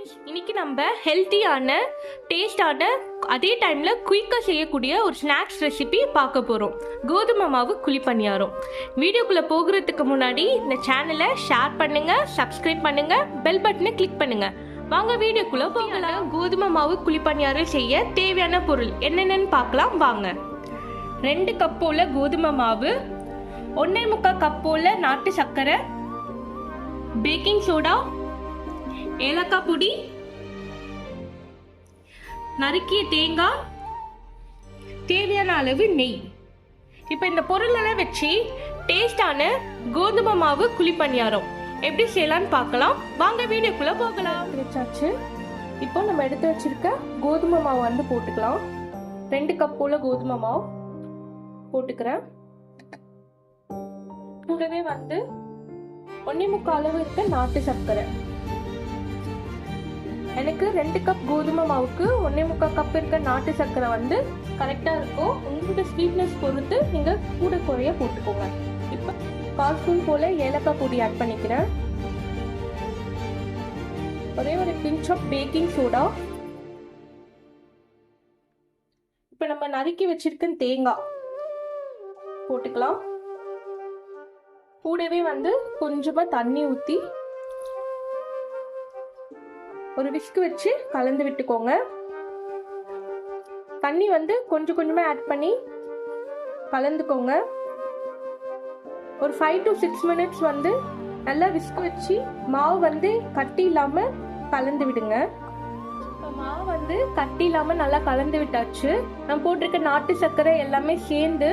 Friends, இன்னைக்கு நம்ம ஹெல்த்தியான டேஸ்டான அதே டைமில் குயிக்காக செய்யக்கூடிய ஒரு ஸ்நாக்ஸ் ரெசிபி பார்க்க போகிறோம். கோதுமை மாவு குழிப்பணியாரம். வீடியோக்குள்ளே போகிறதுக்கு முன்னாடி இந்த சேனலை ஷேர் பண்ணுங்கள், சப்ஸ்கிரைப் பண்ணுங்கள், பெல் பட்டனை கிளிக் பண்ணுங்கள். வாங்க வீடியோக்குள்ளே போகலாம். கோதுமை மாவு குழிப்பணியாரம் செய்ய தேவையான பொருள் என்னென்னு பார்க்கலாம் வாங்க. 2 கப் போல் கோதுமை மாவு, 1.25 கப் போல் நாட்டு சர்க்கரை, பேக்கிங் சோடா, ஏலக்காய் பொடி, நறுக்கிய தேங்காய், தேவையான அளவு நெய். இப்போ இந்த பொருளெல்லாம் வச்சு டேஸ்டான கோதுமை மாவு குழிப்பணியாரம் எப்படி செய்யலான்னு பார்க்கலாம். வாங்க வீடியோக்குள்ள போகலாம். வச்சாச்சு. இப்போ நம்ம எடுத்து வச்சிருக்க கோதுமை மாவு வந்து போட்டுக்கலாம். 2 கப் போல கோதுமை மாவு போட்டுக்கிறேன். கூடவே வந்து 1.25 அளவு இருக்க நாட்டு சர்க்கரை. எனக்கு 2 கப் கோதுமை மாவுக்கு 1.25 கப் இருக்க நாட்டு சர்க்கரை வந்து கரெக்டாக இருக்கும். உங்களோட ஸ்வீட்னஸ் பொறுத்து நீங்கள் கூட குறைய போட்டுக்கோங்க. இப்போ 1/4 ஸ்பூன் போல் ஏலக்காய் பொடி ஆட் பண்ணிக்கிறேன். ஒரே ஒரு பிஞ்ச் ஆஃப் பேக்கிங் சோடா. இப்போ நம்ம நறுக்கி வச்சிருக்க தேங்காய் போட்டுக்கலாம். கூடவே வந்து கொஞ்சமாக தண்ணி ஊற்றி ஒரு விஸ்க் வச்சு கலந்து விட்டுக்கோங்க. தண்ணி வந்து கொஞ்சம் கொஞ்சமாக ஆட் பண்ணி கலந்துக்கோங்க. ஒரு 5 to 6 மினிட்ஸ் வந்து நல்லா விஸ்க் வச்சு மாவு வந்து கட்டி இல்லாமல் கலந்து விடுங்க. இப்போ மாவு வந்து கட்டி இல்லாமல் நல்லா கலந்து விட்டாச்சு. நம்ம போட்டிருக்க நாட்டு சர்க்கரை எல்லாமே சேர்ந்து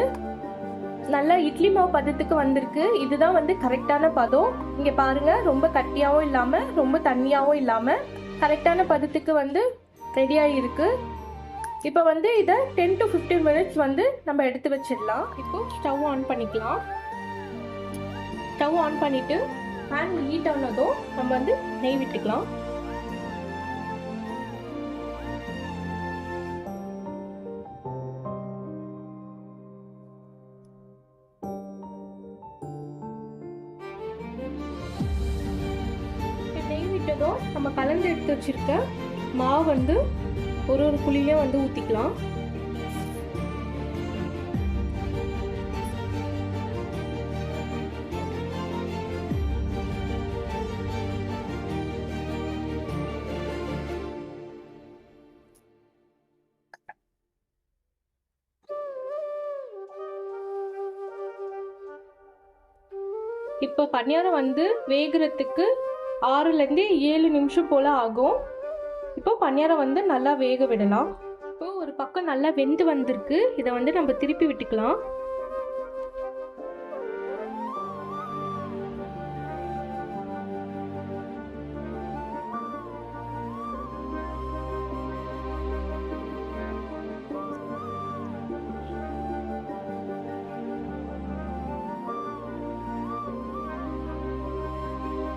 நல்லா இட்லி மாவு பதத்துக்கு வந்திருக்கு. இதுதான் வந்து கரெக்டான பதம். இங்கே பாருங்க, ரொம்ப கட்டியாகவும் இல்லாமல் ரொம்ப தண்ணியாகவும் இல்லாமல் கரெக்டான பதத்துக்கு வந்து ரெடியாக இருக்கு. இப்போ வந்து இதை 10 to 15 மினிட்ஸ் வந்து நம்ம எடுத்து வச்சிடலாம். இப்போ ஸ்டவ் ஆன் பண்ணிக்கலாம். ஸ்டவ் ஆன் பண்ணிட்டு பேன் ஹீட் ஆனதும் நம்ம வந்து நெய் விட்டுக்கலாம். நம்ம கலந்து எடுத்து வச்சிருக்க மாவு வந்து ஒரு குழியிலையும் வந்து ஊத்திக்கலாம். இப்போ பணியாரம் வந்து வேகிறதுக்கு 6லேருந்து 7 நிமிஷம் போல ஆகும். இப்போ பணியாரம் வந்து நல்லா வேக விடலாம். இப்போ ஒரு பக்கம் நல்லா வெந்து வந்திருக்கு. இதை வந்து நம்ம திருப்பி விட்டுக்கலாம்.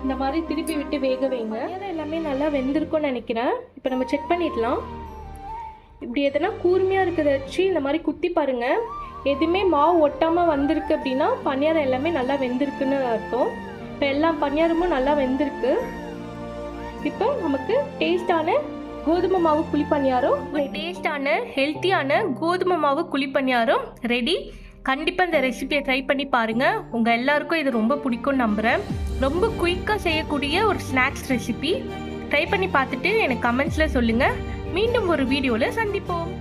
இந்த மாதிரி திருப்பி விட்டு வேக வைங்க. எல்லாமே நல்லா வெந்திருக்கும்னு நினைக்கிறேன். இப்போ நம்ம செக் பண்ணிடலாம். இப்படி எதனா கூர்மையாக இருக்கிறத வச்சு இந்த மாதிரி குத்தி பாருங்க. எதுவுமே மாவு ஒட்டாமல் வந்திருக்கு அப்படின்னா பணியாரம் எல்லாமே நல்லா வெந்திருக்குன்னு அர்த்தம். இப்போ எல்லா பணியாரமும் நல்லா வெந்திருக்கு. இப்போ நமக்கு டேஸ்டான கோதுமை மாவு குழிப்பணியாரம், டேஸ்டான ஹெல்த்தியான கோதுமை மாவு குழிப்பணியாரம் ரெடி. கண்டிப்பாக இந்த ரெசிபியை ட்ரை பண்ணி பாருங்கள். உங்கள் எல்லாருக்கும் இது ரொம்ப பிடிக்கும்னு நம்புகிறேன். ரொம்ப குயிக்காக செய்யக்கூடிய ஒரு ஸ்நாக்ஸ் ரெசிபி. ட்ரை பண்ணி பார்த்துட்டு எனக்கு கமெண்ட்ஸில் சொல்லுங்கள். மீண்டும் ஒரு வீடியோவில் சந்திப்போம்.